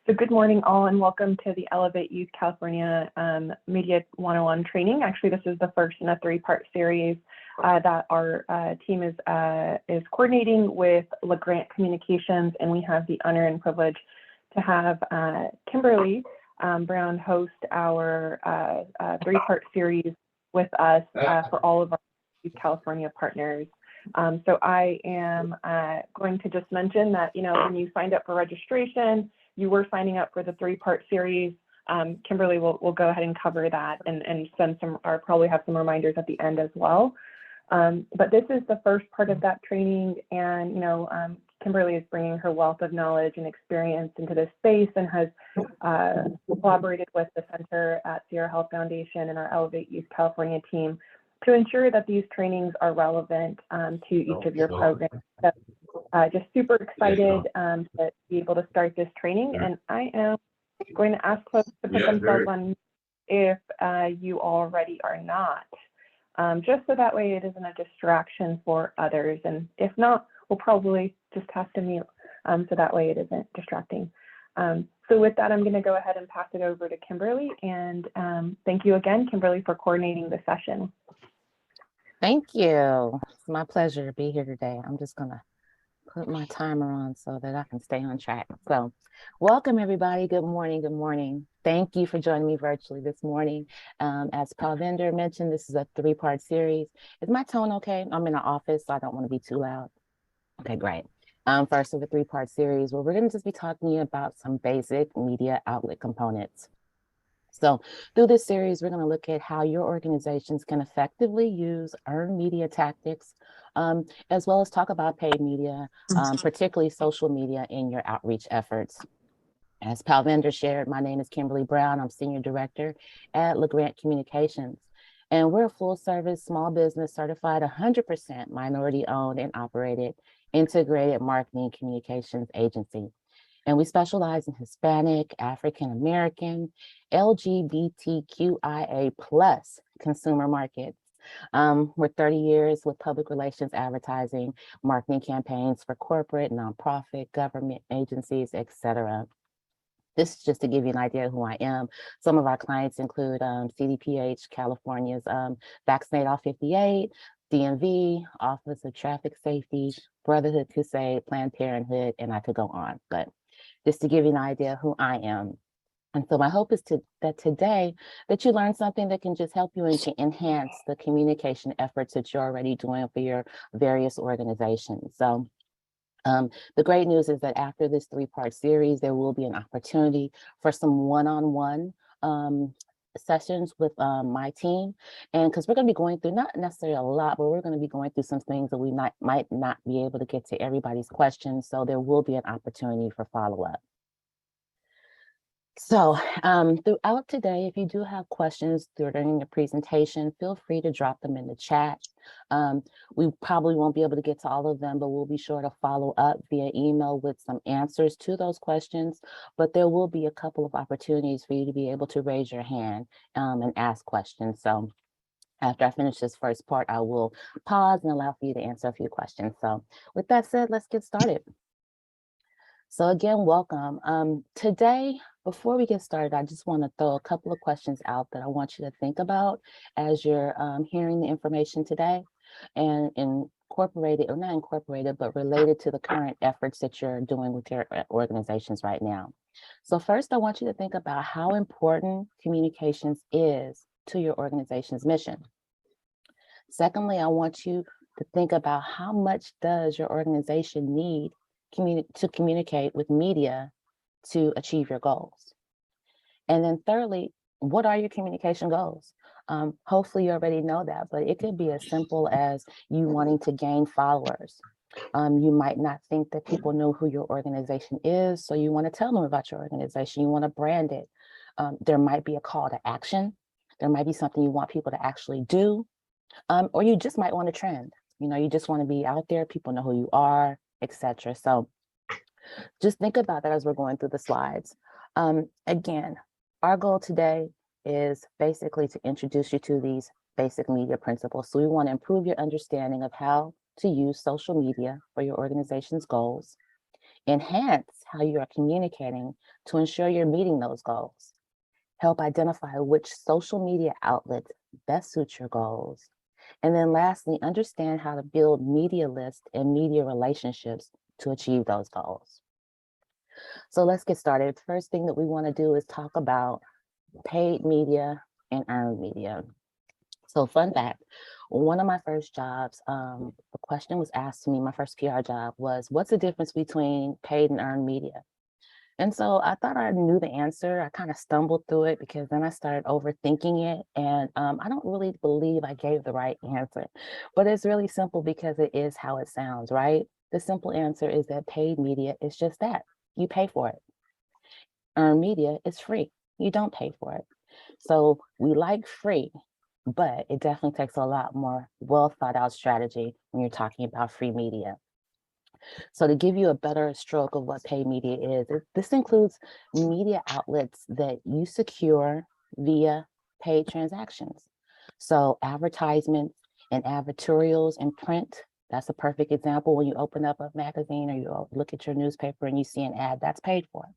So good morning all and welcome to the Elevate Youth California Media 101 training. Actually, this is the first in a three-part series that our team is coordinating with LAGRANT Communications, and we have the honor and privilege to have Kimberly Brown host our three-part series with us for all of our Youth California partners. So I am going to just mention that, when you signed up for registration, you were signing up for the three-part series. Kimberly will go ahead and cover that and send some, or probably have some reminders at the end as well. But this is the first part of that training, and Kimberly is bringing her wealth of knowledge and experience into this space and has collaborated with the Center at Sierra Health Foundation and our Elevate Youth California team to ensure that these trainings are relevant to each of your programs. So, just super excited to be able to start this training, and I am going to ask folks to put themselves on if you already are not, just so that way it isn't a distraction for others, and if not, we'll probably just have to mute so that way it isn't distracting. So with that, I'm going to go ahead and pass it over to Kimberly, and thank you again, Kimberly, for coordinating the session. Thank you. It's my pleasure to be here today. I'm just going to put my timer on so that I can stay on track. So welcome, everybody. Good morning. Good morning. Thank you for joining me virtually this morning. As Palvinder mentioned, this is a three-part series. Is my tone okay? I'm in the office, so I don't want to be too loud. Okay, great. First of a three-part series where we're going to just be talking about some basic media outlet components. So through this series, we're going to look at how your organizations can effectively use earned media tactics, as well as talk about paid media, particularly social media in your outreach efforts. As Palvinder shared, my name is Kimberly Brown. I'm Senior Director at LAGRANT Communications. And we're a full-service, small business, certified 100% minority-owned and operated integrated marketing communications agency. And we specialize in Hispanic, African-American, LGBTQIA+ consumer markets. We're 30 years with public relations, advertising, marketing campaigns for corporate, nonprofit, government agencies, etc. This is just to give you an idea of who I am. Some of our clients include CDPH, California's Vaccinate All 58, DMV, Office of Traffic Safety, Brotherhood Crusade, Planned Parenthood, and I could go on, but just to give you an idea of who I am. And so my hope is that today that you learn something that can just help you and to enhance the communication efforts that you're already doing for your various organizations. So the great news is that after this three-part series, there will be an opportunity for some one-on-one sessions with my team, and because we're going to be going through not necessarily a lot, but we're going to be going through some things that we might not be able to get to everybody's questions, so there will be an opportunity for follow-up. So throughout today, if you do have questions during the presentation, feel free to drop them in the chat. We probably won't be able to get to all of them, but we'll be sure to follow up via email with some answers to those questions. But there will be a couple of opportunities for you to be able to raise your hand and ask questions. So after I finish this first part, I will pause and allow for you to answer a few questions. So with that said, let's get started. So again, welcome. Today, before we get started, I just want to throw a couple of questions out that I want you to think about as you're hearing the information today, and incorporated, or not incorporated, but related to the current efforts that you're doing with your organizations right now. So first, I want you to think about how important communications is to your organization's mission. Secondly, I want you to think about how much does your organization need to communicate with media to achieve your goals. And then thirdly, what are your communication goals? Hopefully you already know that, but it could be as simple as you wanting to gain followers. You might not think that people know who your organization is, so you want to tell them about your organization. You want to brand it. There might be a call to action. There might be something you want people to actually do, or you just might want to trend. You just want to be out there. People know who you are, etc. So just think about that as we're going through the slides. Again, our goal today is basically to introduce you to these basic media principles. So we want to improve your understanding of how to use social media for your organization's goals, enhance how you are communicating to ensure you're meeting those goals. Help identify which social media outlets best suit your goals. And then lastly, understand how to build media lists and media relationships to achieve those goals. So let's get started. First thing that we want to do is talk about paid media and earned media. So fun fact, one of my first jobs, the question was asked to me, my first PR job was, what's the difference between paid and earned media? And so I thought I knew the answer. I kind of stumbled through it because then I started overthinking it. And I don't really believe I gave the right answer, but it's really simple because it is how it sounds, right? The simple answer is that paid media is just that. You pay for it. Earned media is free. You don't pay for it. So we like free, but it definitely takes a lot more well thought out strategy when you're talking about free media. So to give you a better stroke of what paid media is, this includes media outlets that you secure via paid transactions. So advertisements and advertorials in print, that's a perfect example. When you open up a magazine or you look at your newspaper and you see an ad, that's paid for.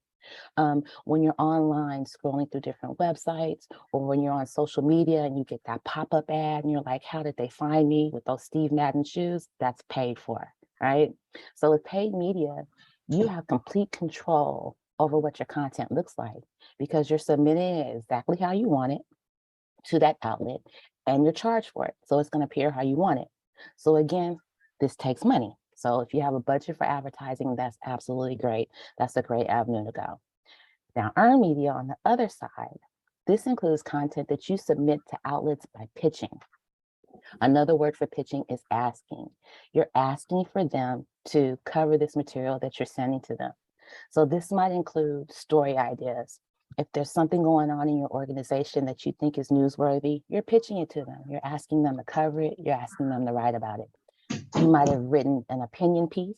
When you're online scrolling through different websites, or when you're on social media and you get that pop-up ad and you're like, how did they find me with those Steve Madden shoes? That's paid for, right? So with paid media, you have complete control over what your content looks like because you're submitting it exactly how you want it to that outlet and you're charged for it. So it's going to appear how you want it. So again, this takes money. So if you have a budget for advertising, that's absolutely great. That's a great avenue to go. Now, earned media on the other side, this includes content that you submit to outlets by pitching. Another word for pitching is asking. You're asking for them to cover this material that you're sending to them. So this might include story ideas. If there's something going on in your organization that you think is newsworthy, you're pitching it to them. You're asking them to cover it. You're asking them to write about it. You might have written an opinion piece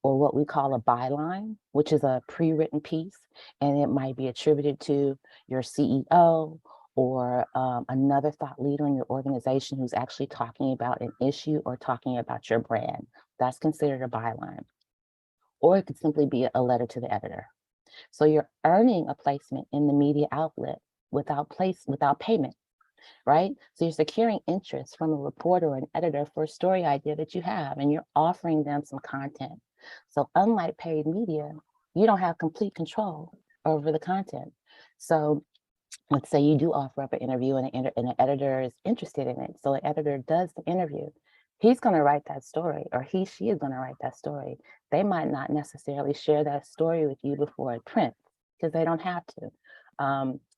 or what we call a byline, which is a pre-written piece, and it might be attributed to your CEO or another thought leader in your organization who's actually talking about an issue or talking about your brand. That's considered a byline. Or it could simply be a letter to the editor. So you're earning a placement in the media outlet without payment, right? So you're securing interest from a reporter or an editor for a story idea that you have, and you're offering them some content. So unlike paid media, you don't have complete control over the content. So let's say you do offer up an interview and an editor is interested in it. So an editor does the interview. He's going to write that story, or she is going to write that story. They might not necessarily share that story with you before it prints because they don't have to.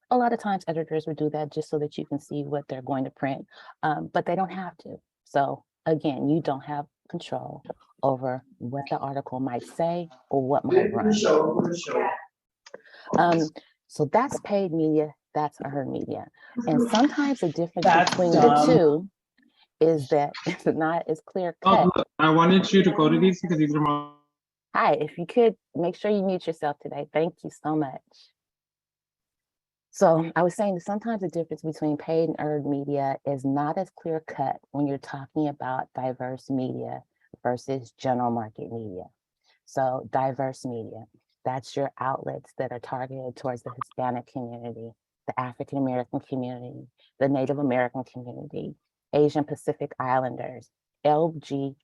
A lot of times editors would do that just so that you can see what they're going to print, but they don't have to. So again, you don't have control over what the article might say or what might run. So that's paid media, that's earned media. And sometimes the difference between the two is that it's not as clear cut. Oh, I wanted you to go to these because these are my. Hi, if you could make sure you mute yourself today. Thank you so much. So I was saying that sometimes the difference between paid and earned media is not as clear cut when you're talking about diverse media versus general market media. So diverse media, that's your outlets that are targeted towards the Hispanic community, the African American community, the Native American community, Asian Pacific Islanders, LGBTQIA+.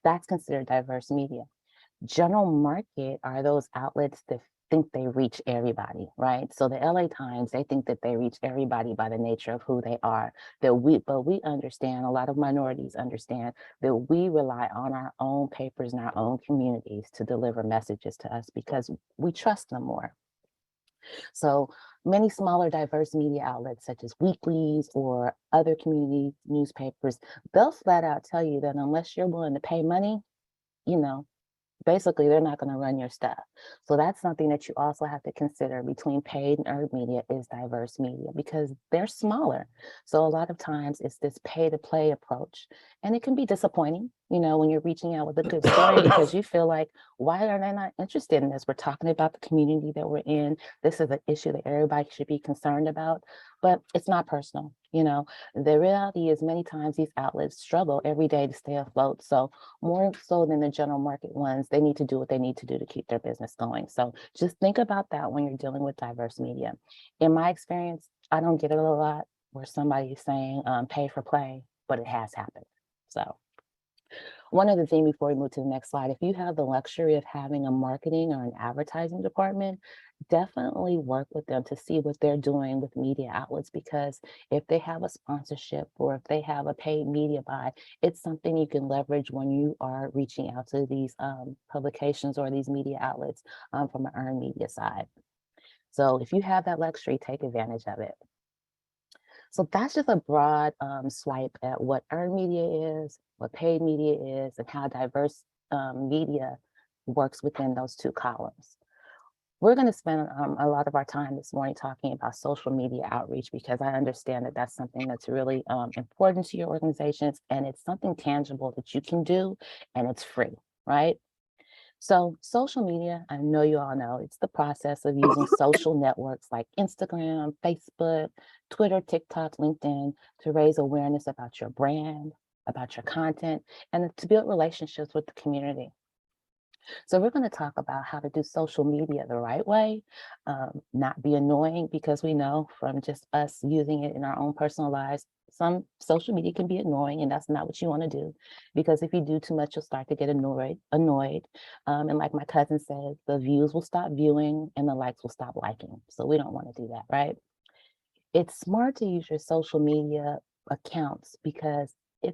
That's considered diverse media. General market are those outlets that think they reach everybody, right? So the LA Times, they think that they reach everybody by the nature of who they are. But we understand, a lot of minorities understand that we rely on our own papers and our own communities to deliver messages to us because we trust them more. So many smaller diverse media outlets such as weeklies or other community newspapers, they'll flat out tell you that unless you're willing to pay money, basically they're not going to run your stuff. So that's something that you also have to consider between paid and earned media is diverse media because they're smaller. So a lot of times it's this pay to play approach and it can be disappointing you know, when you're reaching out with a good story because you feel like, why are they not interested in this? We're talking about the community that we're in. This is an issue that everybody should be concerned about, but it's not personal. You know, the reality is many times these outlets struggle every day to stay afloat. So more so than the general market ones, they need to do what they need to do to keep their business going. So just think about that when you're dealing with diverse media. In my experience, I don't get it a lot where somebody is saying pay for play, but it has happened. So one other thing before we move to the next slide, if you have the luxury of having a marketing or an advertising department, definitely work with them to see what they're doing with media outlets, because if they have a sponsorship or if they have a paid media buy, it's something you can leverage when you are reaching out to these publications or these media outlets from an earned media side. So if you have that luxury, take advantage of it. So that's just a broad swipe at what earned media is, what paid media is, and how diverse media works within those two columns. We're going to spend a lot of our time this morning talking about social media outreach, because I understand that that's something that's really important to your organizations, and it's something tangible that you can do, and it's free, right? So social media, I know you all know, it's the process of using social networks like Instagram, Facebook, Twitter, TikTok, LinkedIn to raise awareness about your brand, about your content, and to build relationships with the community. So we're going to talk about how to do social media the right way, not be annoying, because we know from just us using it in our own personal lives, some social media can be annoying, and that's not what you want to do, because if you do too much, you'll start to get annoyed. And like my cousin said, the views will stop viewing and the likes will stop liking. So we don't want to do that, right? It's smart to use your social media accounts because I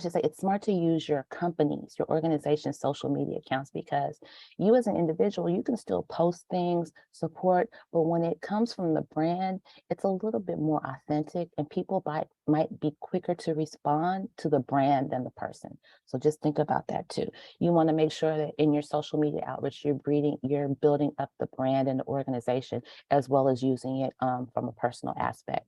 should say it's smart to use your company's, your organization's social media accounts, because you as an individual, you can still post things, support, but when it comes from the brand, it's a little bit more authentic, and people might be quicker to respond to the brand than the person. So just think about that too. You want to make sure that in your social media outreach, you're building up the brand and the organization, as well as using it from a personal aspect.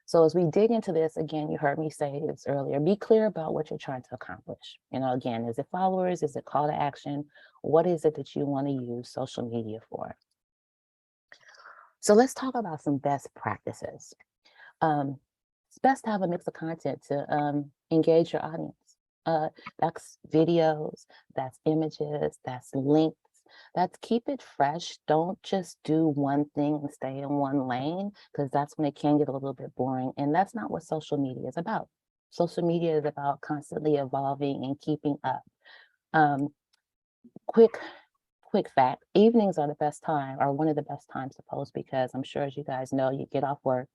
So as we dig into this, again, you heard me say this earlier, be clear about what you're trying to accomplish. You know, again, is it followers? Is it call to action? What is it that you want to use social media for? So let's talk about some best practices. It's best to have a mix of content to engage your audience. That's videos, that's images, that's links. That's keep it fresh. Don't just do one thing and stay in one lane, because that's when it can get a little bit boring. And that's not what social media is about. Social media is about constantly evolving and keeping up. Um, quick fact, evenings are one of the best times to post, because I'm sure, as you guys know, you get off work,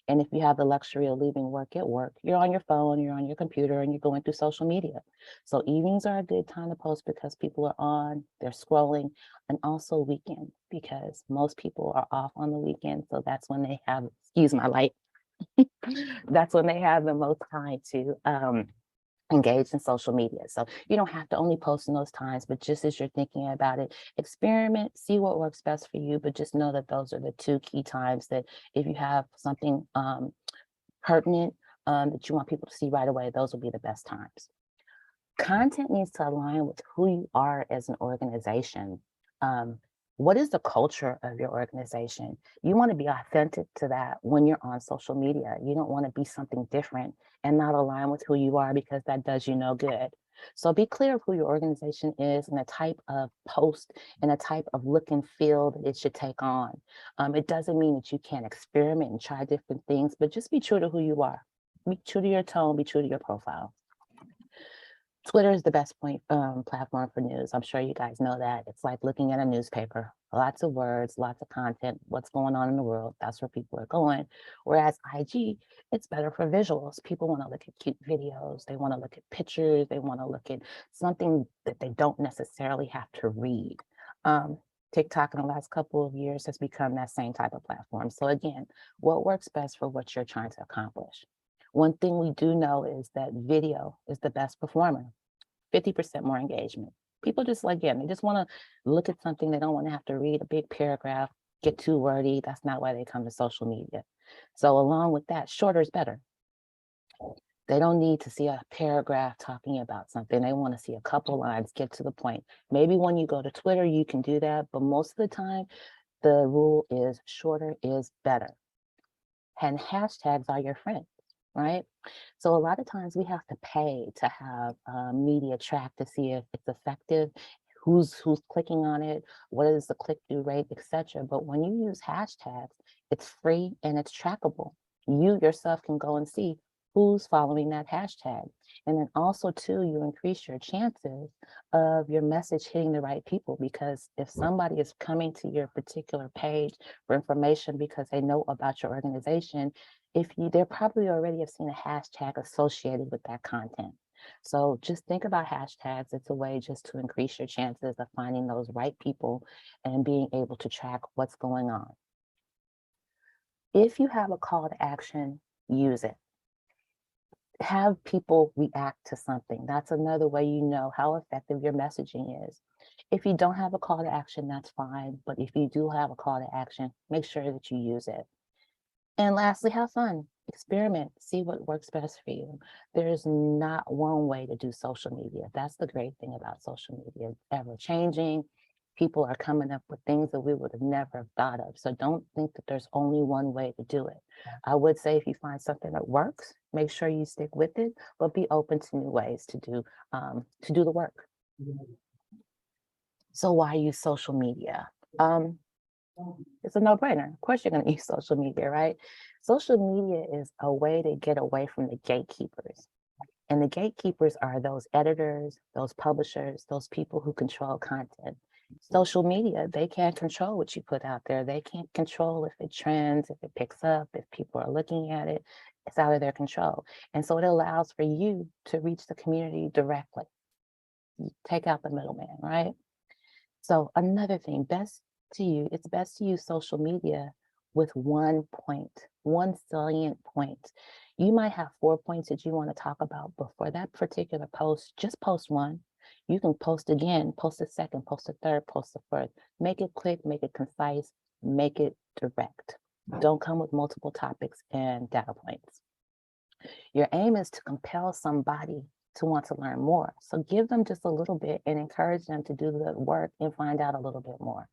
and if you have the luxury of leaving work at work, you're on your phone, you're on your computer, and you're going through social media. So evenings are a good time to post, because people are on, they're scrolling, and also weekend, because most people are off on the weekend. So that's when they have, excuse my light, that's when they have the most time to engaged in social media. So you don't have to only post in those times, but just as you're thinking about it, experiment, see what works best for you, but just know that those are the two key times that if you have something pertinent that you want people to see right away, those will be the best times. Content needs to align with who you are as an organization. What is the culture of your organization? You want to be authentic to that when you're on social media. You don't want to be something different and not align with who you are, because that does you no good. So be clear of who your organization is and the type of post and the type of look and feel that it should take on. It doesn't mean that you can't experiment and try different things, but just be true to who you are. Be true to your tone, be true to your profile. Twitter is the best platform for news. I'm sure you guys know that. It's like looking at a newspaper. Lots of words, lots of content, what's going on in the world. That's where people are going. Whereas IG, it's better for visuals. People want to look at cute videos. They want to look at pictures. They want to look at something that they don't necessarily have to read. TikTok in the last couple of years has become that same type of platform. So again, what works best for what you're trying to accomplish? One thing we do know is that video is the best performer. 50% more engagement. People just, again, they just want to look at something. They don't want to have to read a big paragraph, get too wordy. That's not why they come to social media. So along with that, shorter is better. They don't need to see a paragraph talking about something. They want to see a couple lines, get to the point. Maybe when you go to Twitter, you can do that, but most of the time, the rule is shorter is better. And hashtags are your friends, right? So a lot of times we have to pay to have media track to see if it's effective, who's clicking on it, what is the click-through rate, etc. But when you use hashtags, it's free and it's trackable. You yourself can go and see who's following that hashtag. And then also too, you increase your chances of your message hitting the right people, because if somebody is coming to your particular page for information because they know about your organization, they probably already have seen a hashtag associated with that content. So just think about hashtags. It's a way just to increase your chances of finding those right people and being able to track what's going on. If you have a call to action, use it. Have people react to something. That's another way you know how effective your messaging is. If you don't have a call to action, that's fine. But if you do have a call to action, make sure that you use it. And lastly, have fun, experiment, see what works best for you. There's not one way to do social media. That's the great thing about social media. It's ever changing. People are coming up with things that we would have never thought of. So don't think that there's only one way to do it. I would say if you find something that works, make sure you stick with it, but be open to new ways to do the work. So why use social media? It's a no-brainer. Of course, you're going to use social media, right? Social media is a way to get away from the gatekeepers. And the gatekeepers are those editors, those publishers, those people who control content. Social media, they can't control what you put out there. They can't control if it trends, if it picks up, if people are looking at it. It's out of their control. And so it allows for you to reach the community directly. You take out the middleman, right? So another thing, it's best to use social media with one point, one salient point. You might have 4 points that you want to talk about, but for that particular post, just post one. You can post again, post a second, post a third, post a fourth. Make it quick, make it concise, make it direct. Don't come with multiple topics and data points. Your aim is to compel somebody to want to learn more. So give them just a little bit and encourage them to do the work and find out a little bit more.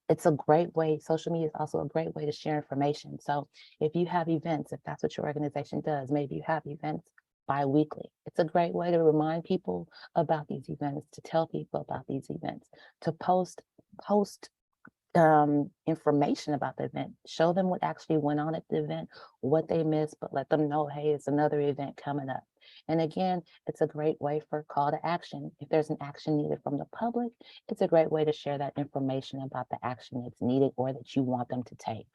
It's a great way. Social media is also a great way to share information. So if you have events, if that's what your organization does, maybe you have events bi-weekly. It's a great way to remind people about these events, to tell people about these events, to post information about the event, show them what actually went on at the event, what they missed, but let them know, hey, it's another event coming up. And again, it's a great way for call to action. If there's an action needed from the public, it's a great way to share that information about the action that's needed or that you want them to take.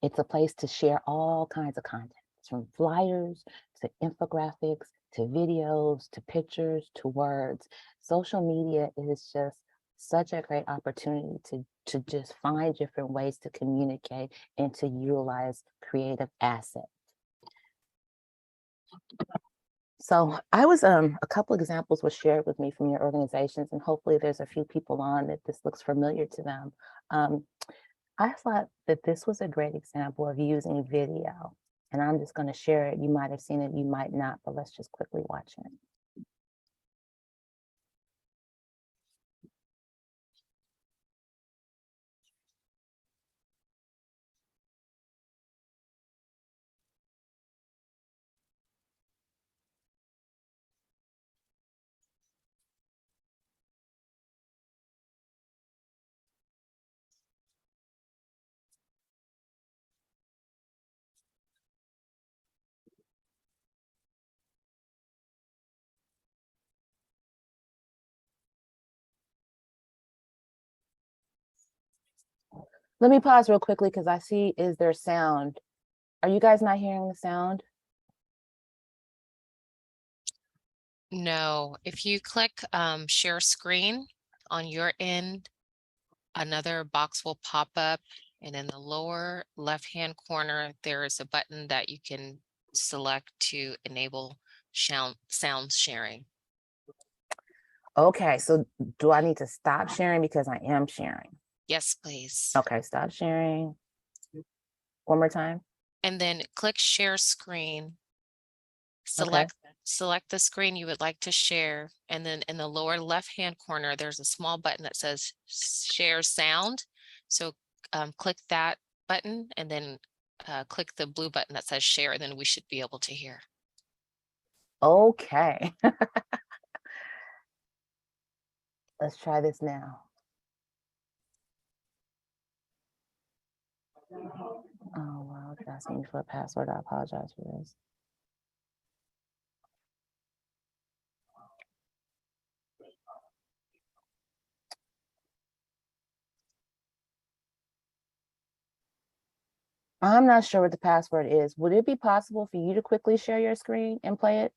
It's a place to share all kinds of content, from flyers to infographics, to videos, to pictures, to words. Social media is just such a great opportunity to just find different ways to communicate and to utilize creative assets. So I was, a couple examples were shared with me from your organizations, and hopefully there's a few people on that this looks familiar to them. I thought that this was a great example of using video, and I'm just going to share it. You might have seen it, you might not, but let's just quickly watch it. Let me pause real quickly because I see, is there sound? Are you guys not hearing the sound? No, if you click share screen on your end, another box will pop up, and in the lower left-hand corner, there is a button that you can select to enable sound sharing. Okay, so do I need to stop sharing because I am sharing? Yes, please. Okay, stop sharing. One more time. And then click share screen select the screen you would like to share, and then in the lower left-hand corner, there's a small button that says share sound. So click that button and then click the blue button that says share, and then we should be able to hear. Okay. Let's try this now. Oh, wow, it's asking me for a password. I apologize for this. I'm not sure what the password is. Would it be possible for you to quickly share your screen and play it?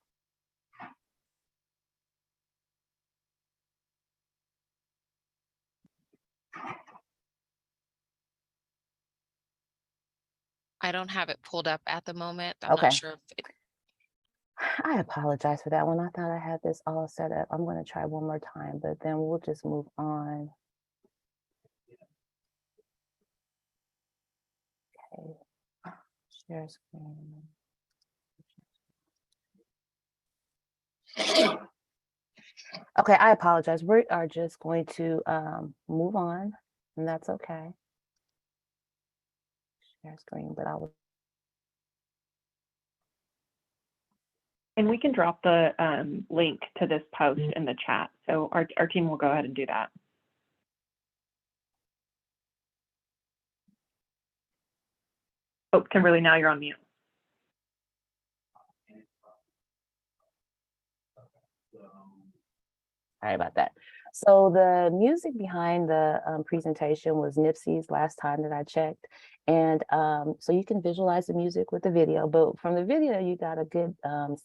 I don't have it pulled up at the moment. I'm Okay. not sure if it, I apologize for that one. I thought I had this all set up. I'm going to try one more time, but then we'll just move on. Okay. Share screen. Okay, I apologize. We are just going to move on, and that's okay. Share screen, but I will. And we can drop the link to this post in the chat. So our team will go ahead and do that. Oh, Kimberly, now you're on mute. Sorry about that. So the music behind the presentation was Nipsey's last time that I checked. And so you can visualize the music with the video, but from the video, you got a good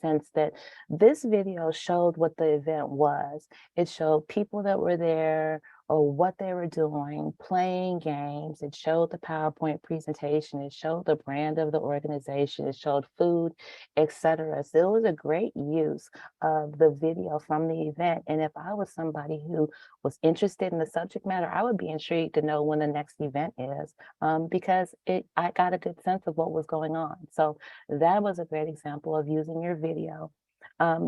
sense that this video showed what the event was. It showed people that were there or what they were doing, playing games. It showed the PowerPoint presentation. It showed the brand of the organization. It showed food, etc. So it was a great use of the video from the event. And if I was somebody who was interested in the subject matter, I would be intrigued to know when the next event is, because I got a good sense of what was going on. So that was a great example of using your video.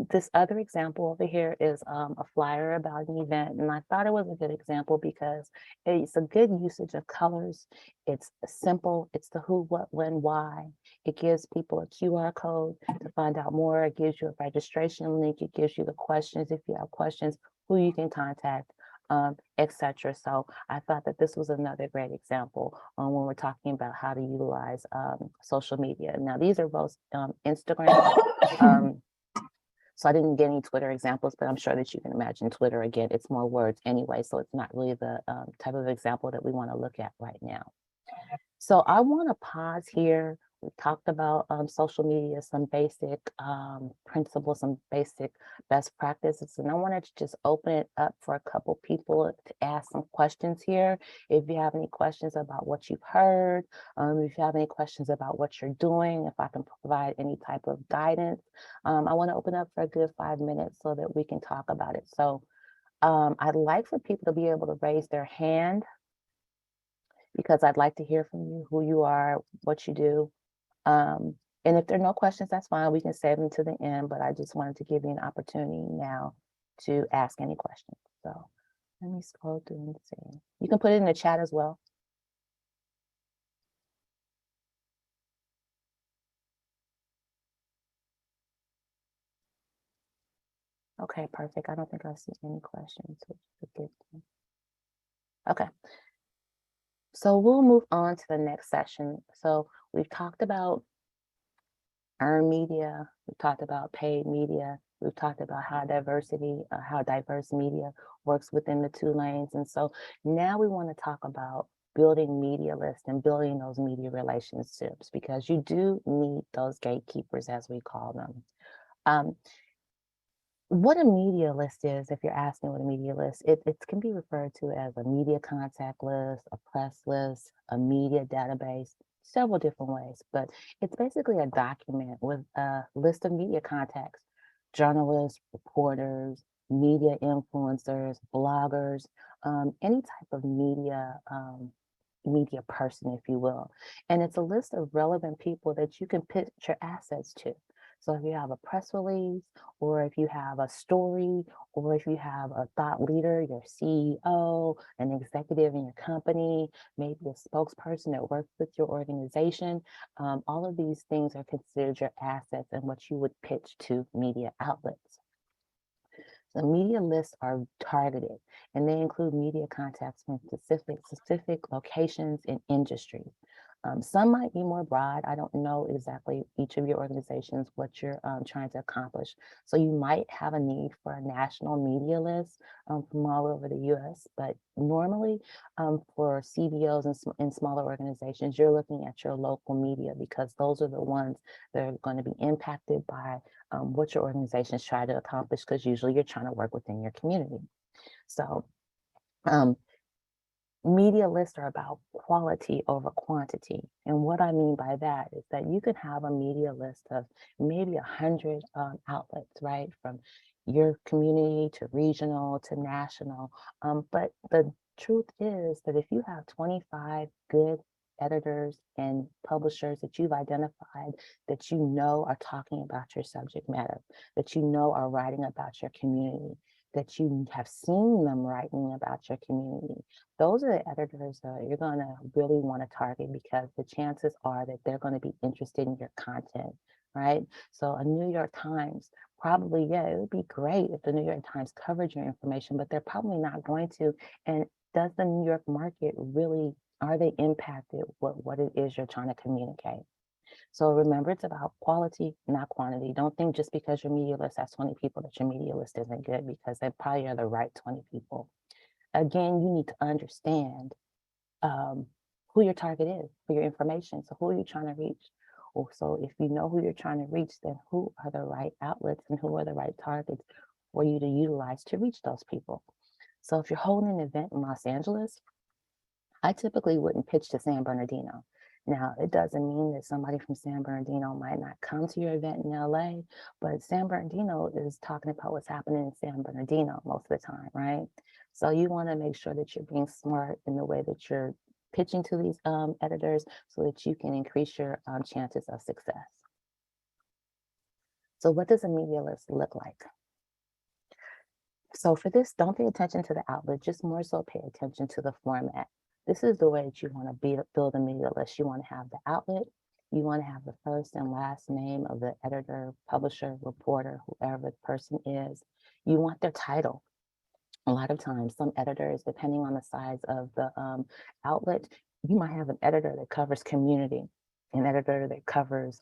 This other example over here is a flyer about an event, and I thought it was a good example because it's a good usage of colors. It's simple. It's the who, what, when, why. It gives people a QR code to find out more. It gives you a registration link. It gives you the questions if you have questions, who you can contact, etc. So I thought that this was another great example when we're talking about how to utilize social media. Now, these are both Instagram. So I didn't get any Twitter examples, but I'm sure that you can imagine Twitter. Again, it's more words anyway, so it's not really the type of example that we want to look at right now. So I want to pause here. We talked about social media, some basic principles, some basic best practices, and I wanted to just open it up for a couple people to ask some questions here. If you have any questions about what you've heard, if you have any questions about what you're doing, if I can provide any type of guidance, I want to open up for a good 5 minutes so that we can talk about it. So I'd like for people to be able to raise their hand, because I'd like to hear from you, who you are, what you do. And if there are no questions, that's fine. We can save them to the end, but I just wanted to give you an opportunity now to ask any questions. So let me scroll through and see. You can put it in the chat as well. Okay, perfect. I don't think I see any questions. Okay. So we'll move on to the next session. So we've talked about earned media, we've talked about paid media, we've talked about how diverse media works within the two lanes. And so now we want to talk about building media lists and building those media relationships, because you do need those gatekeepers, as we call them. What a media list is, if you're asking what a media list, it can be referred to as a media contact list, a press list, a media database, several different ways, but it's basically a document with a list of media contacts, journalists, reporters, media influencers, bloggers, any type of media person, if you will. And it's a list of relevant people that you can pitch your assets to. So if you have a press release, or if you have a story, or if you have a thought leader, your CEO, an executive in your company, maybe a spokesperson that works with your organization, all of these things are considered your assets and what you would pitch to media outlets. The media lists are targeted, and they include media contacts from specific locations and industries. Some might be more broad. I don't know exactly each of your organizations, what you're trying to accomplish. So you might have a need for a national media list from all over the US, but normally for CBOs and smaller organizations, you're looking at your local media because those are the ones that are going to be impacted by what your organizations try to accomplish, because usually you're trying to work within your community. So media lists are about quality over quantity. And what I mean by that is that you could have a media list of maybe 100 outlets, right? From your community to regional to national. But the truth is that if you have 25 good editors and publishers that you've identified that you know are talking about your subject matter, that you know are writing about your community, that you have seen them writing about your community, those are the editors that you're going to really want to target, because the chances are that they're going to be interested in your content, right? So a New York Times, probably, yeah, it would be great if the New York Times covered your information, but they're probably not going to. And does the New York market really, are they impacted what it is you're trying to communicate? So remember, it's about quality, not quantity. Don't think just because your media list has 20 people that your media list isn't good, because they probably are the right 20 people. Again, you need to understand who your target is for your information. So who are you trying to reach? So if you know who you're trying to reach, then who are the right outlets and who are the right targets for you to utilize to reach those people? So if you're holding an event in Los Angeles, I typically wouldn't pitch to San Bernardino. Now, it doesn't mean that somebody from San Bernardino might not come to your event in LA, but San Bernardino is talking about what's happening in San Bernardino most of the time, right? So you want to make sure that you're being smart in the way that you're pitching to these editors so that you can increase your chances of success. So what does a media list look like? So for this, don't pay attention to the outlet, just more so pay attention to the format. This is the way that you want to build a media list. You want to have the outlet, you want to have the first and last name of the editor, publisher, reporter, whoever the person is. You want their title. A lot of times, some editors, depending on the size of the outlet, you might have an editor that covers community, an editor that covers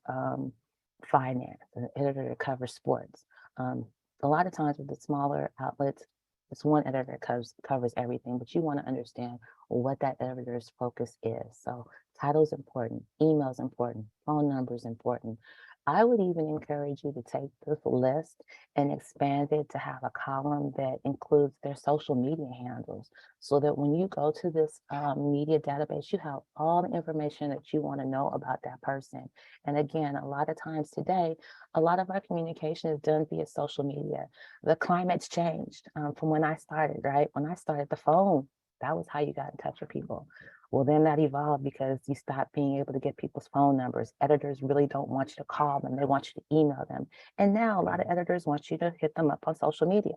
finance, an editor that covers sports. A lot of times with the smaller outlets, it's one editor that covers everything, but you want to understand what that editor's focus is. So title is important, email is important, phone number is important. I would even encourage you to take this list and expand it to have a column that includes their social media handles, so that when you go to this media database, you have all the information that you want to know about that person. And again, a lot of times today, a lot of our communication is done via social media. The climate's changed from when I started, right? When I started, the phone, that was how you got in touch with people. Well, then that evolved because you stopped being able to get people's phone numbers. Editors really don't want you to call them. They want you to email them. And now a lot of editors want you to hit them up on social media.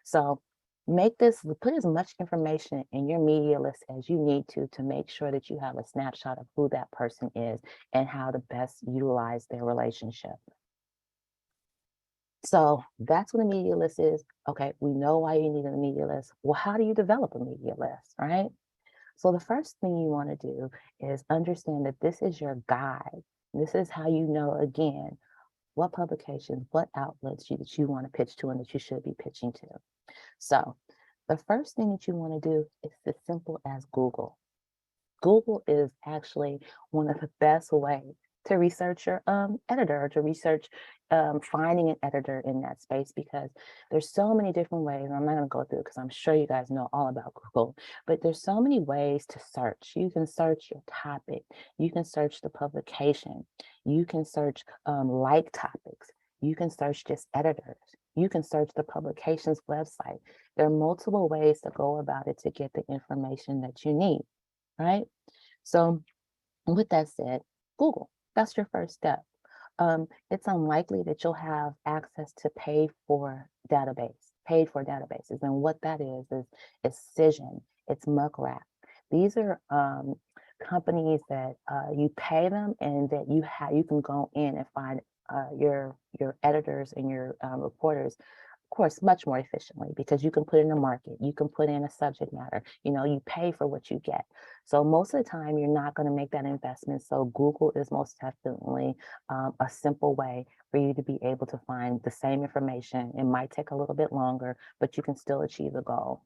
So put as much information in your media list as you need to make sure that you have a snapshot of who that person is and how to best utilize their relationship. So that's what a media list is. Okay, we know why you need a media list. Well, how do you develop a media list, right? So the first thing you want to do is understand that this is your guide. This is how you know, again, what publications, what outlets that you want to pitch to and that you should be pitching to. So the first thing that you want to do is as simple as Google. Google is actually one of the best ways to research your editor, or to research finding an editor in that space, because there's so many different ways. I'm not going to go through it because I'm sure you guys know all about Google, but there's so many ways to search. You can search your topic, you can search the publication, you can search like topics, you can search just editors, you can search the publication's website. There are multiple ways to go about it to get the information that you need, right? So with that said, Google, that's your first step. It's unlikely that you'll have access to paid for databases. And what that is Cision, it's Muckrack. These are companies that you pay them and that you can go in and find your editors and your reporters, of course, much more efficiently, because you can put in a market, you can put in a subject matter, you pay for what you get. So most of the time you're not going to make that investment. So Google is most definitely a simple way for you to be able to find the same information. It might take a little bit longer, but you can still achieve the goal.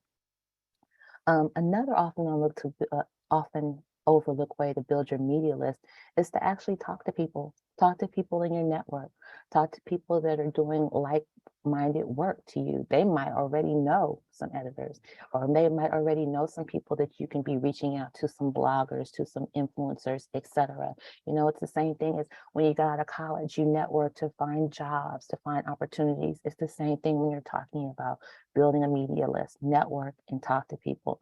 Another often overlooked way to build your media list is to actually talk to people. Talk to people in your network. Talk to people that are doing like-minded work to you. They might already know some editors, or they might already know some people that you can be reaching out to, some bloggers, to some influencers, etc. It's the same thing as when you got out of college, you network to find jobs, to find opportunities. It's the same thing when you're talking about building a media list. Network and talk to people.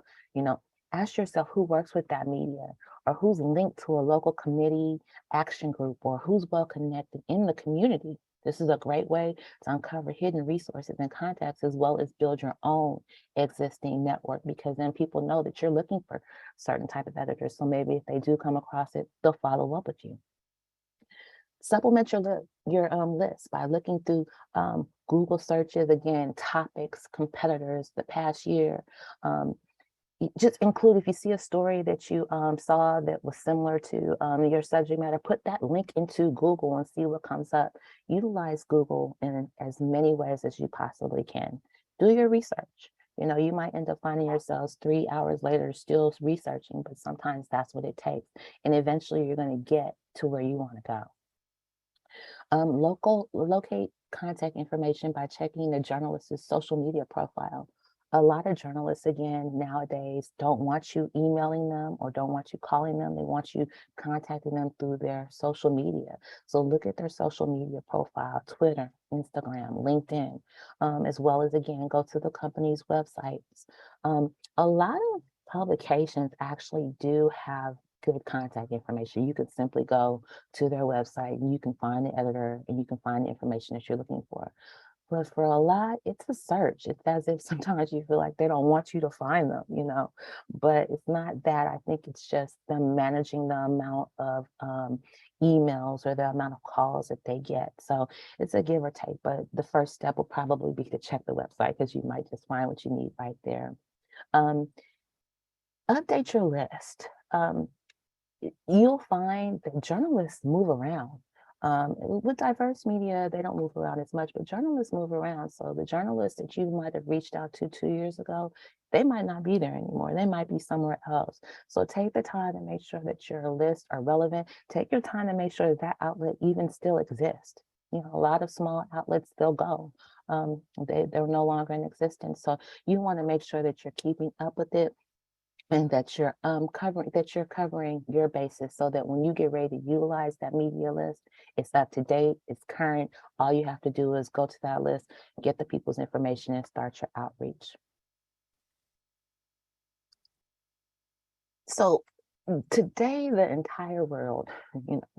Ask yourself who works with that media, or who's linked to a local committee, action group, or who's well connected in the community. This is a great way to uncover hidden resources and contacts, as well as build your own existing network, because then people know that you're looking for certain type of editors. So maybe if they do come across it, they'll follow up with you. Supplement your list by looking through Google searches, again, topics, competitors, the past year. Just include, if you see a story that you saw that was similar to your subject matter, put that link into Google and see what comes up. Utilize Google in as many ways as you possibly can. Do your research. You might end up finding yourselves 3 hours later still researching, but sometimes that's what it takes. And eventually you're going to get to where you want to go. Locate contact information by checking the journalist's social media profile. A lot of journalists, again, nowadays don't want you emailing them or don't want you calling them. They want you contacting them through their social media. So look at their social media profile, Twitter, Instagram, LinkedIn, as well as, again, go to the company's websites. A lot of publications actually do have good contact information. You could simply go to their website and you can find the editor and you can find the information that you're looking for. But for a lot, it's a search. It's as if sometimes you feel like they don't want you to find them, but it's not that. I think it's just them managing the amount of emails or the amount of calls that they get. So it's a give or take, but the first step will probably be to check the website, because you might just find what you need right there. Update your list. You'll find that journalists move around. With diverse media, they don't move around as much, but journalists move around. So the journalists that you might have reached out to 2 years ago, they might not be there anymore. They might be somewhere else. So take the time to make sure that your lists are relevant. Take your time to make sure that that outlet even still exists. A lot of small outlets, they'll go. They're no longer in existence. So you want to make sure that you're keeping up with it, and that you're covering your bases, so that when you get ready to utilize that media list, it's up to date, it's current. All you have to do is go to that list, get the people's information, and start your outreach. So today, the entire world,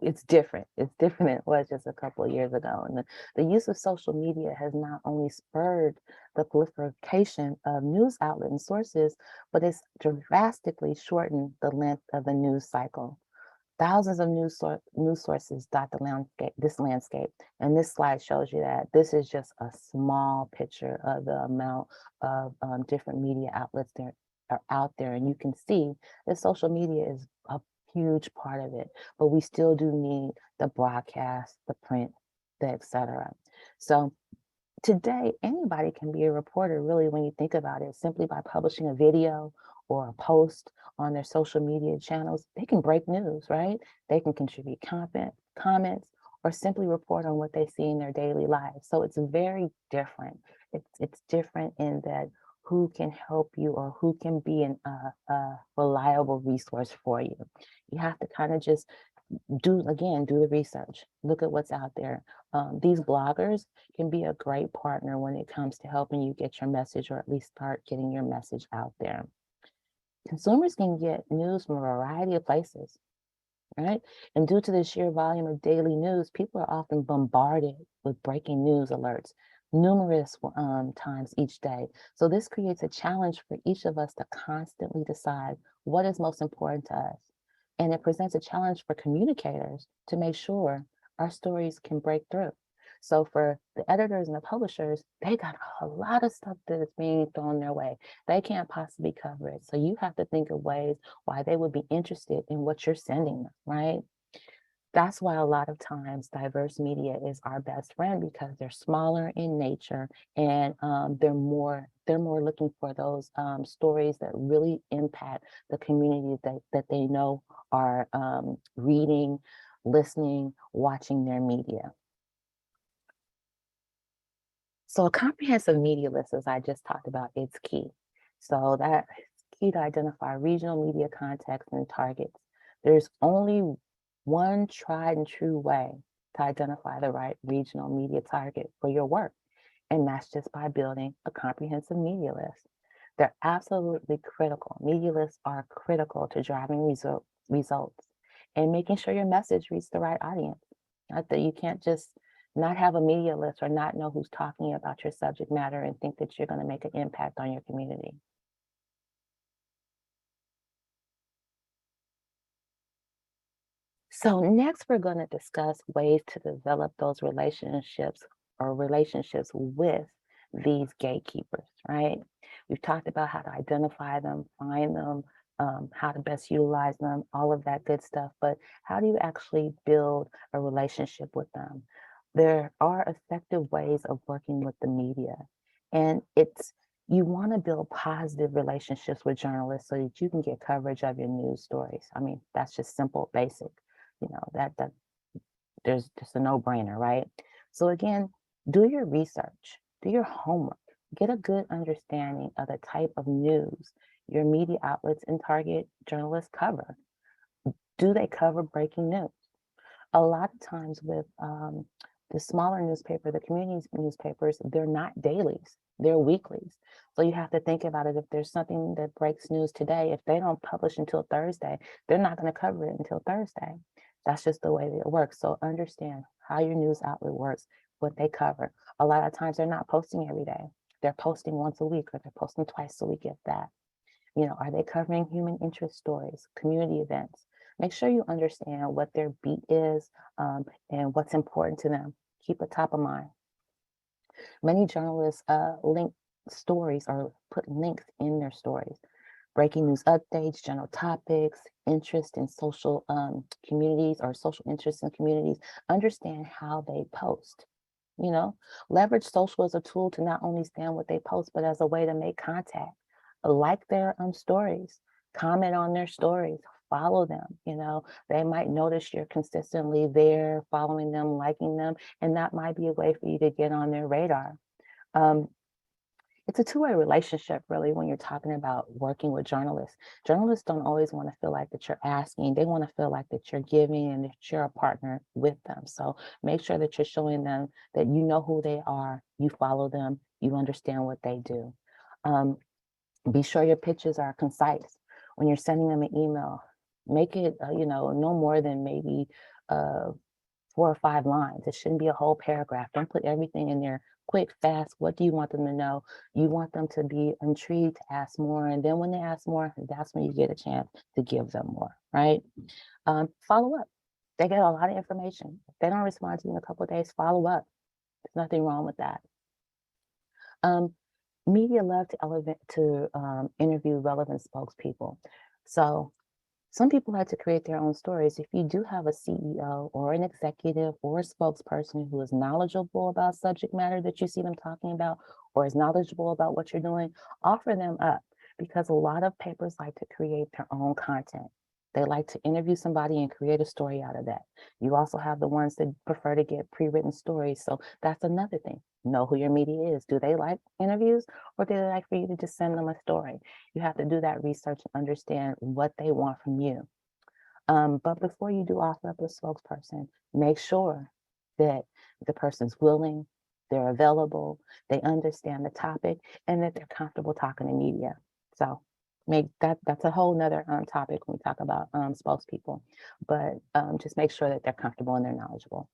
it's different. It's different than it was just a couple of years ago. And the use of social media has not only spurred the proliferation of news outlets and sources, but it's drastically shortened the length of the news cycle. Thousands of news sources dot this landscape. And this slide shows you that this is just a small picture of the amount of different media outlets that are out there. And you can see that social media is a huge part of it, but we still do need the broadcast, the print, the etc. So today, anybody can be a reporter, really, when you think about it. Simply by publishing a video or a post on their social media channels, they can break news, right? They can contribute comments, or simply report on what they see in their daily lives. So it's very different. It's different in that who can help you or who can be a reliable resource for you. You have to kind of just do the research, look at what's out there. These bloggers can be a great partner when it comes to helping you get your message, or at least start getting your message out there. Consumers can get news from a variety of places. right? And due to the sheer volume of daily news, people are often bombarded with breaking news alerts numerous times each day. So this creates a challenge for each of us to constantly decide what is most important to us. And it presents a challenge for communicators to make sure our stories can break through. So for the editors and the publishers, they got a lot of stuff that is being thrown their way. They can't possibly cover it. So you have to think of ways why they would be interested in what you're sending them, right? That's why a lot of times diverse media is our best friend, because they're smaller in nature, and they're more looking for those stories that really impact the community that they know are reading, listening, watching their media. So a comprehensive media list, as I just talked about, is key. So that is key to identify regional media context and targets. There's only one tried and true way to identify the right regional media target for your work, and that's just by building a comprehensive media list. They're absolutely critical. Media lists are critical to driving results and making sure your message reaches the right audience. Not that you can't just not have a media list or not know who's talking about your subject matter and think that you're going to make an impact on your community. So next, we're going to discuss ways to develop those relationships with these gatekeepers, right? We've talked about how to identify them, find them, how to best utilize them, all of that good stuff. But how do you actually build a relationship with them? There are effective ways of working with the media, and you want to build positive relationships with journalists so that you can get coverage of your news stories. I mean, that's just simple, basic. That there's just a no-brainer, right? So again, do your research, do your homework, get a good understanding of the type of news your media outlets and target journalists cover. Do they cover breaking news? A lot of times with the smaller newspaper, the community newspapers, they're not dailies, they're weeklies. So you have to think about it. If there's something that breaks news today, if they don't publish until Thursday, they're not going to cover it until Thursday. That's just the way that it works. So understand how your news outlet works, what they cover. A lot of times they're not posting every day. They're posting once a week, or they're posting twice a week, if that. Are they covering human interest stories, community events? Make sure you understand what their beat is and what's important to them. Keep it top of mind. Many journalists link stories or put links in their stories. Breaking news updates, general topics, interest in social communities or social interests in communities. Understand how they post. Leverage social as a tool to not only stand what they post, but as a way to make contact. Like their stories, comment on their stories, follow them. They might notice you're consistently there, following them, liking them, and that might be a way for you to get on their radar. It's a two-way relationship, really, when you're talking about working with journalists. Journalists don't always want to feel like that you're asking. They want to feel like that you're giving and that you're a partner with them. So make sure that you're showing them that you know who they are, you follow them, you understand what they do. Be sure your pitches are concise. When you're sending them an email, make it, no more than maybe 4 or 5 lines. It shouldn't be a whole paragraph. Don't put everything in there quick, fast. What do you want them to know? You want them to be intrigued, to ask more. And then when they ask more, that's when you get a chance to give them more, right? Follow up. They get a lot of information. If they don't respond to you in a couple of days, follow up. There's nothing wrong with that. Media love to interview relevant spokespeople. So some people like to create their own stories. If you do have a CEO or an executive or a spokesperson who is knowledgeable about subject matter that you see them talking about, or is knowledgeable about what you're doing, offer them up, because a lot of papers like to create their own content. They like to interview somebody and create a story out of that. You also have the ones that prefer to get pre-written stories. So that's another thing. Know who your media is. Do they like interviews, or do they like for you to just send them a story? You have to do that research and understand what they want from you. But before you do offer up a spokesperson, make sure that the person's willing, they're available, they understand the topic, and that they're comfortable talking to media. So That's a whole nother topic when we talk about spokespeople, but just make sure that they're comfortable and they're knowledgeable.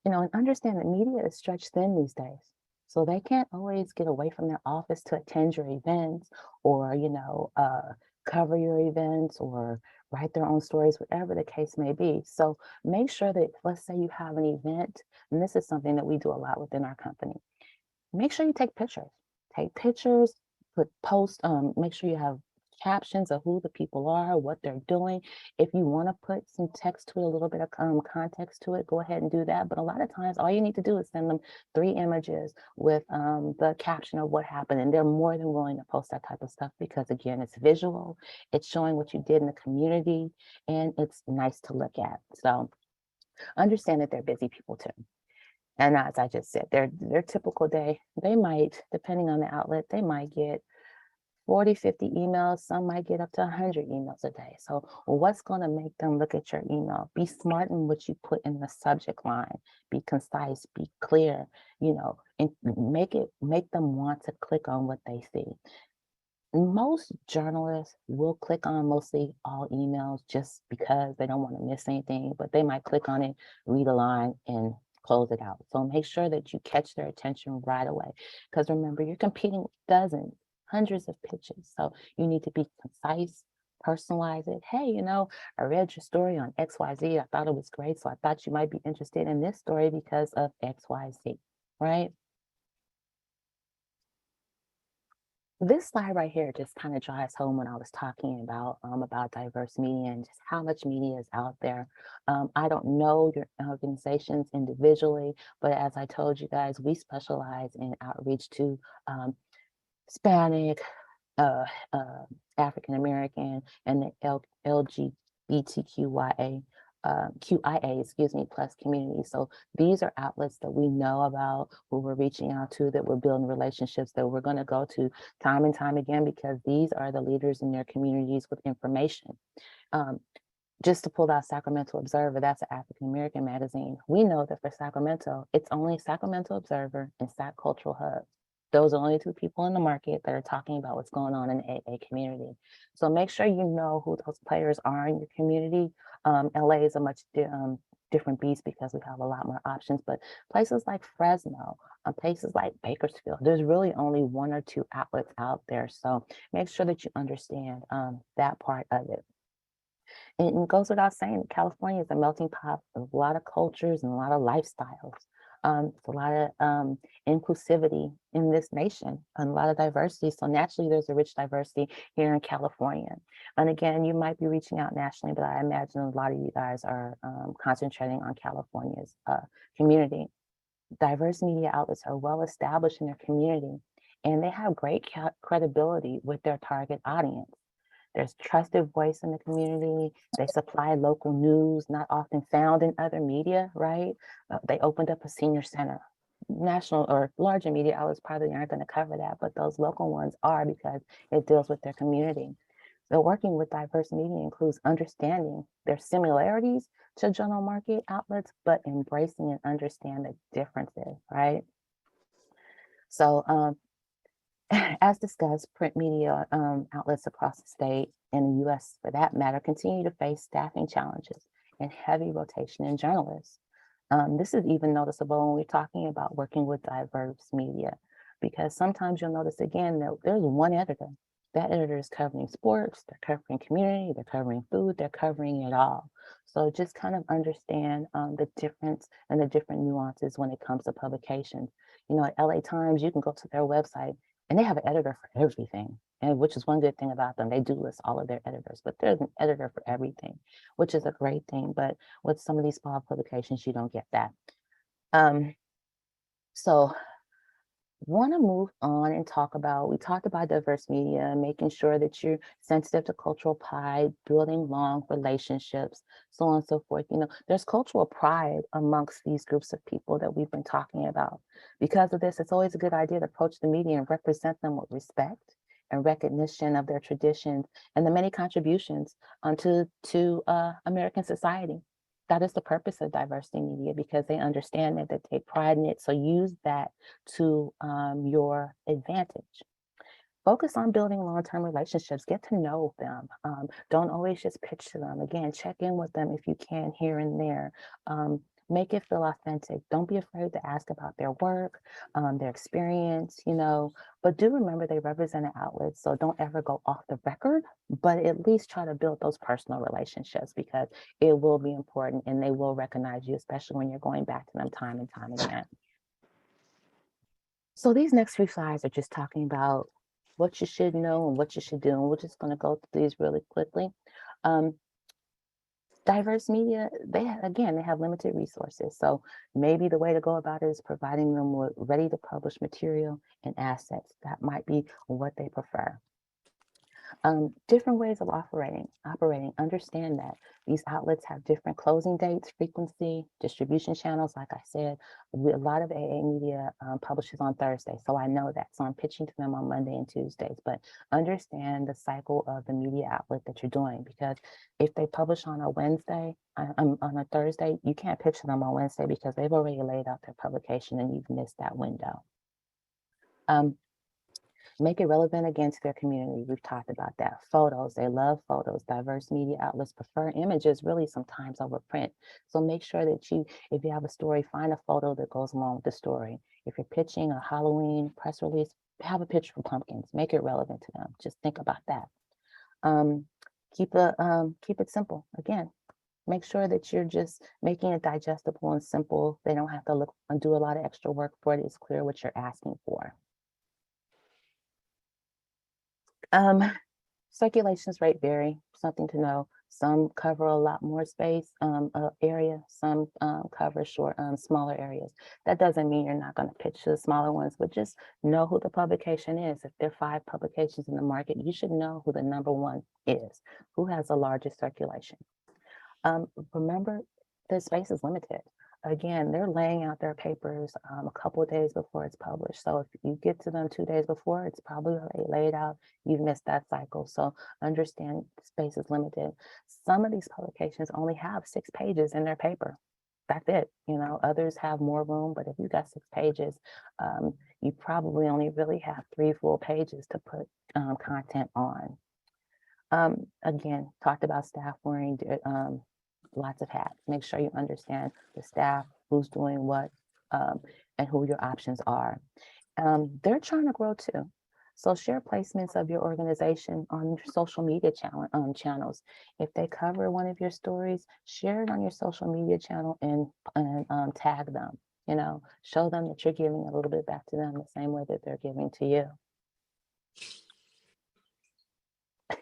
And understand that media is stretched thin these days. So they can't always get away from their office to attend your events or, cover your events or write their own stories, whatever the case may be. So make sure that, let's say you have an event, and this is something that we do a lot within our company. Make sure you take pictures. Take pictures, make sure you have captions of who the people are, what they're doing. If you want to put some text to it, a little bit of context to it, go ahead and do that. But a lot of times, all you need to do is send them 3 images with the caption of what happened. And they're more than willing to post that type of stuff because, again, it's visual, it's showing what you did in the community, and it's nice to look at. So understand that they're busy people too. And as I just said, their typical day, they might, depending on the outlet, they might get 40, 50 emails. Some might get up to 100 emails a day. So what's going to make them look at your email? Be smart in what you put in the subject line. Be concise, be clear, and make them want to click on what they see. Most journalists will click on mostly all emails just because they don't want to miss anything, but they might click on it, read a line, and close it out. So make sure that you catch their attention right away. Because remember, you're competing with dozens, hundreds of pitches. So you need to be concise, personalize it. Hey, I read your story on XYZ. I thought it was great. So I thought you might be interested in this story because of XYZ, right? This slide right here just kind of drives home when I was talking about diverse media and just how much media is out there. I don't know your organizations individually, but as I told you guys, we specialize in outreach to Hispanic, African American, and the LGBTQIA QIA, plus community. So these are outlets that we know about, who we're reaching out to, that we're building relationships, that we're going to go to time and time again, because these are the leaders in their communities with information. Just to pull out Sacramento Observer, that's an African American magazine. We know that for Sacramento, it's only Sacramento Observer and Sac Cultural Hub. Those are only 2 people in the market that are talking about what's going on in the AA community. So make sure you know who those players are in your community. LA is a much different beast because we have a lot more options, but places like Fresno, places like Bakersfield, there's really only 1 or 2 outlets out there. So make sure that you understand that part of it. And it goes without saying that California is a melting pot of a lot of cultures and a lot of lifestyles. It's a lot of inclusivity in this nation and a lot of diversity. So naturally, there's a rich diversity here in California. And again, you might be reaching out nationally, but I imagine a lot of you guys are concentrating on California's community. Diverse media outlets are well established in their community, and they have great credibility with their target audience. There's trusted voice in the community. They supply local news, not often found in other media, right? They opened up a senior center. National or larger media outlets probably aren't going to cover that, but those local ones are, because it deals with their community. So working with diverse media includes understanding their similarities to general market outlets, but embracing and understand the differences, right? So as discussed, print media outlets across the state and the U.S., for that matter, continue to face staffing challenges and heavy rotation in journalists. This is even noticeable when we're talking about working with diverse media, because sometimes you'll notice again that there's one editor. That editor is covering sports, they're covering community, they're covering food, they're covering it all. So just kind of understand the difference and the different nuances when it comes to publications. At LA Times, you can go to their website and they have an editor for everything, and which is one good thing about them. They do list all of their editors, but there's an editor for everything, which is a great thing. But with some of these small publications, you don't get that. So want to move on and we talked about diverse media, making sure that you're sensitive to cultural pride, building long relationships, so on and so forth. There's cultural pride amongst these groups of people that we've been talking about. Because of this, it's always a good idea to approach the media and represent them with respect and recognition of their traditions and the many contributions to American society. That is the purpose of diversity media, because they understand that they take pride in it. So use that to your advantage. Focus on building long-term relationships. Get to know them. Don't always just pitch to them. Again, check in with them if you can here and there. Make it feel authentic. Don't be afraid to ask about their work, their experience, but do remember they represent an outlet. So don't ever go off the record, but at least try to build those personal relationships because it will be important and they will recognize you, especially when you're going back to them time and time again. So these next 3 slides are just talking about what you should know and what you should do. And we're just going to go through these really quickly. Diverse media, they have limited resources. So maybe the way to go about it is providing them with ready to publish material and assets. That might be what they prefer. Different ways of operating. Understand that these outlets have different closing dates, frequency, distribution channels. Like I said, a lot of AA media publishes on Thursday, so I know that. So I'm pitching to them on Monday and Tuesdays. But understand the cycle of the media outlet that you're doing, because if they publish on a Wednesday, on a Thursday, you can't pitch to them on Wednesday because they've already laid out their publication and you've missed that window. Make it relevant again to their community. We've talked about that. Photos, they love photos. Diverse media outlets prefer images really sometimes over print. So make sure that if you have a story, find a photo that goes along with the story. If you're pitching a Halloween press release, have a picture of pumpkins. Make it relevant to them. Just think about that. Keep it simple. Again, make sure that you're just making it digestible and simple. They don't have to look and do a lot of extra work for it. It's clear what you're asking for. Circulations rate vary, something to know. Some cover a lot more space, area, some cover smaller areas. That doesn't mean you're not going to pitch to the smaller ones, but just know who the publication is. If there are 5 publications in the market, you should know who the number 1 is, who has the largest circulation. Remember, the space is limited. Again, they're laying out their papers a couple of days before it's published. So if you get to them 2 days before, it's probably laid out. You've missed that cycle. So understand space is limited. Some of these publications only have 6 pages in their paper. That's it. Others have more room, but if you got 6 pages, you probably only really have 3 full pages to put content on. Again, talked about staff wearing lots of hats. Make sure you understand the staff, who's doing what, and who your options are. They're trying to grow too. So share placements of your organization on your social media channels. If they cover one of your stories, share it on your social media channel and tag them. Show them that you're giving a little bit back to them the same way that they're giving to you.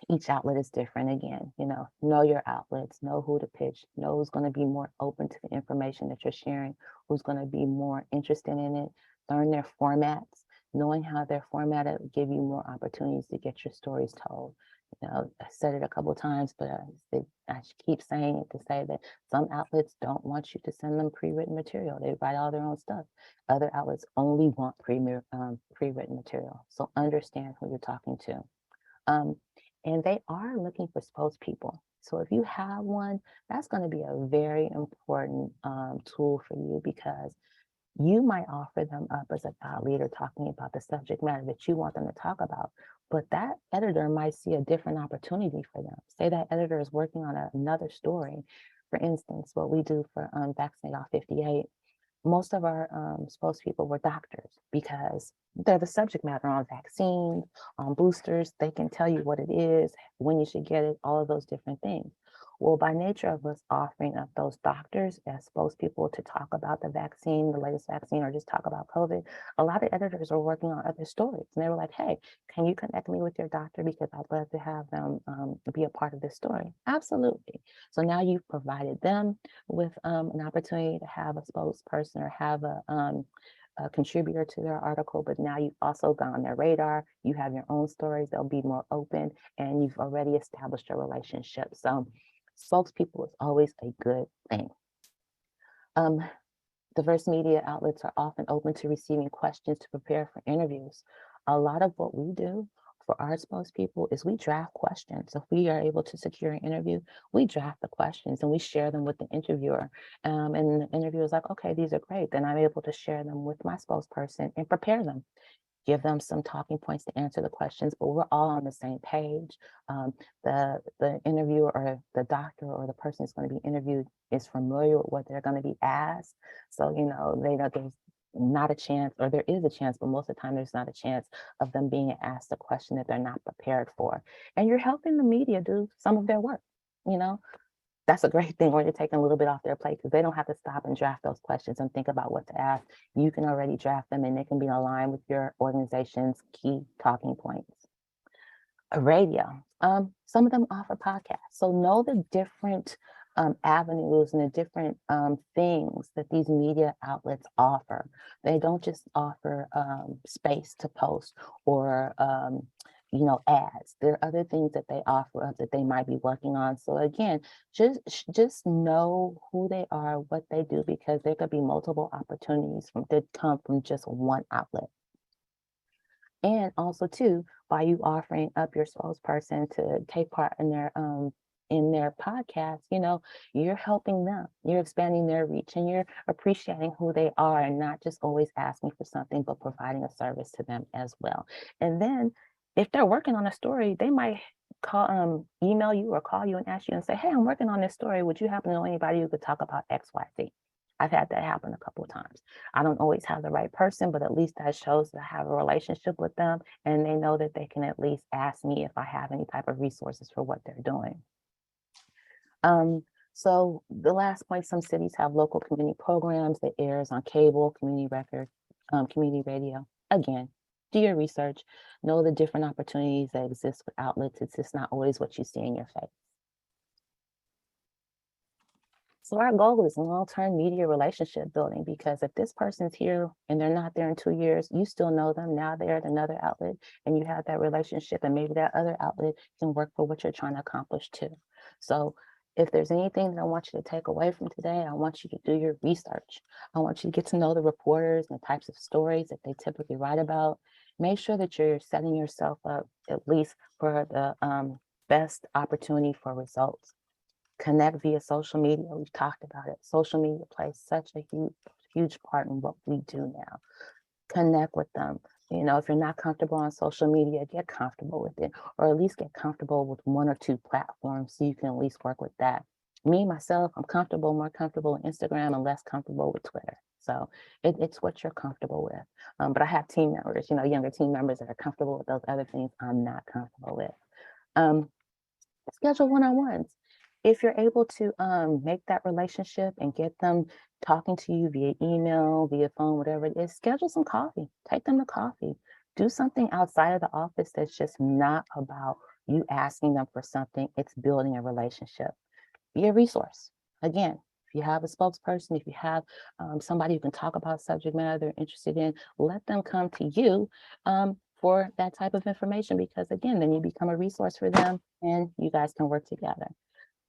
Each outlet is different. Again, know your outlets, know who to pitch, know who's going to be more open to the information that you're sharing, who's going to be more interested in it, learn their formats. Knowing how they're formatted will give you more opportunities to get your stories told. I said it a couple of times, but I keep saying it to say that some outlets don't want you to send them pre-written material. They write all their own stuff. Other outlets only want pre-written material. So understand who you're talking to. And they are looking for spokespeople. So if you have one, that's going to be a very important tool for you, because you might offer them up as a thought leader talking about the subject matter that you want them to talk about, but that editor might see a different opportunity for them. Say that editor is working on another story. For instance, what we do for Vaccinate All 58, most of our spokespeople were doctors, because they're the subject matter on vaccines, on boosters. They can tell you what it is, when you should get it, all of those different things. Well, by nature of us offering up those doctors as spokespeople to talk about the vaccine, the latest vaccine, or just talk about COVID, a lot of editors are working on other stories. And they were like, hey, can you connect me with your doctor? Because I'd love to have them be a part of this story. Absolutely. So now you've provided them with an opportunity to have a spokesperson or have a contributor to their article, but now you've also gone on their radar. You have your own stories. They'll be more open, and you've already established a relationship. So spokespeople is always a good thing. Diverse media outlets are often open to receiving questions to prepare for interviews. A lot of what we do for our spokespeople is we draft questions. If we are able to secure an interview, we draft the questions and we share them with the interviewer. And the interviewer is like, okay, these are great. Then I'm able to share them with my spokesperson and prepare them. give them some talking points to answer the questions, but we're all on the same page. The interviewer or the doctor or the person that's going to be interviewed is familiar with what they're going to be asked. So, you know, they know there's not a chance, or there is a chance, but most of the time there's not a chance of them being asked a question that they're not prepared for. And you're helping the media do some of their work, you know. That's a great thing when you're taking a little bit off their plate, because they don't have to stop and draft those questions and think about what to ask. You can already draft them and they can be aligned with your organization's key talking points. Radio, some of them offer podcasts. So know the different avenues and the different things that these media outlets offer. They don't just offer space to post or you know, ads. There are other things that they offer that they might be working on. So again, just know who they are, what they do, because there could be multiple opportunities that come from just one outlet. And also too, by you offering up your spokesperson to take part in their podcast, you know, you're helping them, you're expanding their reach, and you're appreciating who they are and not just always asking for something, but providing a service to them as well. And then if they're working on a story, they might call, email you or call you and ask you and say, hey, I'm working on this story. Would you happen to know anybody who could talk about X, Y, Z? I've had that happen a couple of times. I don't always have the right person, but at least that shows that I have a relationship with them and they know that they can at least ask me if I have any type of resources for what they're doing. So the last point, some cities have local community programs that airs on cable, community record, community radio. Again, do your research, know the different opportunities that exist with outlets. It's just not always what you see in your face. So our goal is long-term media relationship building, because if this person's here and they're not there in 2 years, you still know them. Now they're at another outlet and you have that relationship, and maybe that other outlet can work for what you're trying to accomplish too. So if there's anything that I want you to take away from today, I want you to do your research. I want you to get to know the reporters and the types of stories that they typically write about. Make sure that you're setting yourself up at least for the best opportunity for results. Connect via social media. We've talked about it. Social media plays such a huge part in what we do now. Connect with them. You know, if you're not comfortable on social media, get comfortable with it, or at least get comfortable with 1 or 2 platforms so you can at least work with that. Me, myself, I'm more comfortable with Instagram and less comfortable with Twitter. So it's what you're comfortable with. But I have team members, you know, younger team members that are comfortable with those other things I'm not comfortable with. Schedule one-on-ones. If you're able to make that relationship and get them talking to you via email, via phone, whatever it is, schedule some coffee. Take them to coffee. Do something outside of the office that's just not about you asking them for something. It's building a relationship. Be a resource. Again, if you have a spokesperson, if you have somebody who can talk about subject matter they're interested in, let them come to you for that type of information, because again, then you become a resource for them and you guys can work together.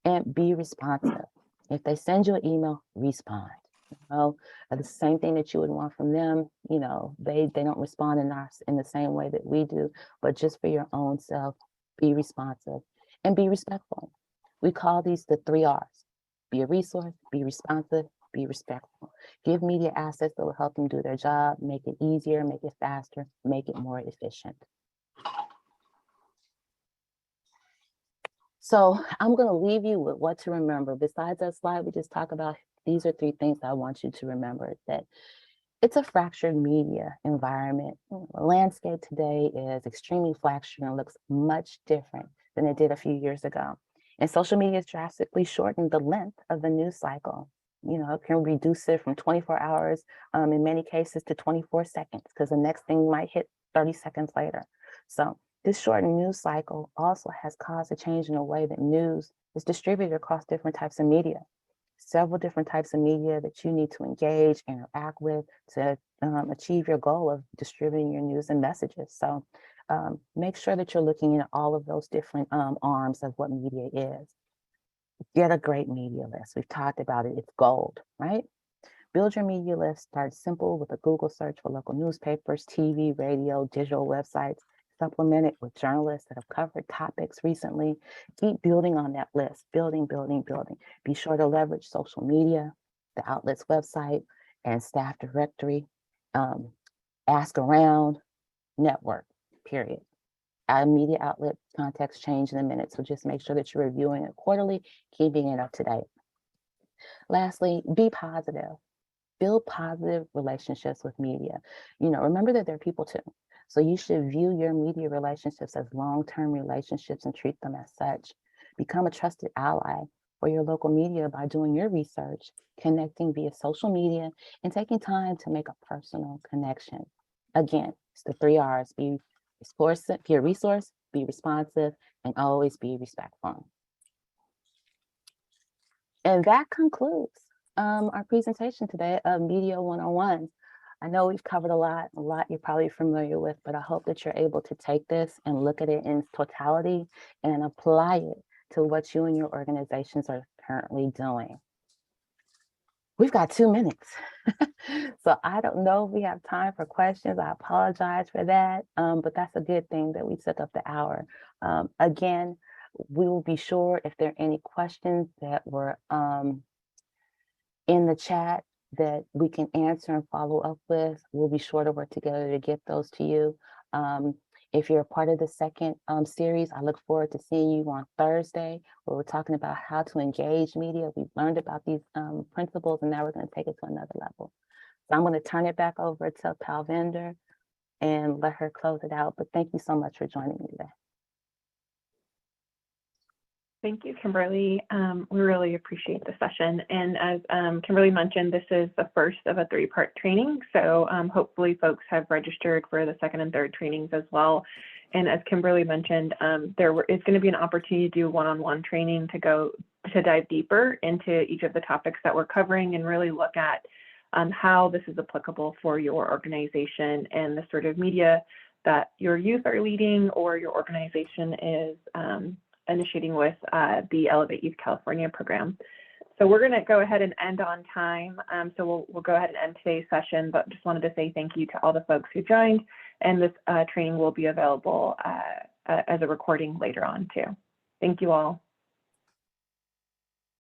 And be responsive. If they send you an email, respond. You know, the same thing that you would want from them, you know, they don't respond in the same way that we do, but just for your own self, be responsive and be respectful. We call these the 3 R's. Be a resource, be responsive, be respectful. Give media assets that will help them do their job, make it easier, make it faster, make it more efficient. So I'm going to leave you with what to remember. Besides that slide we just talked about, these are 3 things I want you to remember: that it's a fractured media environment. The landscape today is extremely fractured and looks much different than it did a few years ago. And social media has drastically shortened the length of the news cycle. You know, it can reduce it from 24 hours in many cases to 24 seconds, because the next thing might hit 30 seconds later. So this shortened news cycle also has caused a change in the way that news is distributed across different types of media. Several different types of media that you need to engage, interact with to achieve your goal of distributing your news and messages. So make sure that you're looking at all of those different arms of what media is. Get a great media list. We've talked about it. It's gold, right? Build your media list. Start simple with a Google search for local newspapers, TV, radio, digital websites. Supplement it with journalists that have covered topics recently. Keep building on that list, building. Be sure to leverage social media, the outlet's website, and staff directory. Ask around, network, period. Our media outlet context change in a minute, so just make sure that you're reviewing it quarterly, keeping it up to date. Lastly, be positive. Build positive relationships with media. Remember that they're people too. So you should view your media relationships as long-term relationships and treat them as such. Become a trusted ally for your local media by doing your research, connecting via social media, and taking time to make a personal connection. Again, it's the 3 R's: be a resource, be responsive, and always be respectful. And that concludes our presentation today of Media 101. I know we've covered a lot you're probably familiar with, but I hope that you're able to take this and look at it in totality and apply it to what you and your organizations are currently doing. We've got 2 minutes. So I don't know if we have time for questions. I apologize for that, but that's a good thing that we took up the hour. Again, we will be sure if there are any questions that were in the chat that we can answer and follow up with. We'll be sure to work together to get those to you. If you're a part of the second series, I look forward to seeing you on Thursday, where we're talking about how to engage media. We've learned about these principles, and now we're going to take it to another level. So I'm going to turn it back over to Palvinder and let her close it out. But thank you so much for joining me today. Thank you, Kimberly. We really appreciate the session. And as Kimberly mentioned, this is the first of a 3-part training. So hopefully folks have registered for the second and third trainings as well. And as Kimberly mentioned, there is going to be an opportunity to do one-on-one training to dive deeper into each of the topics that we're covering and really look at how this is applicable for your organization and the sort of media that your youth are leading or your organization is initiating with the Elevate Youth California program. So we're going to go ahead and end on time. So we'll go ahead and end today's session, but just wanted to say thank you to all the folks who joined, and this training will be available as a recording later on too. Thank you all.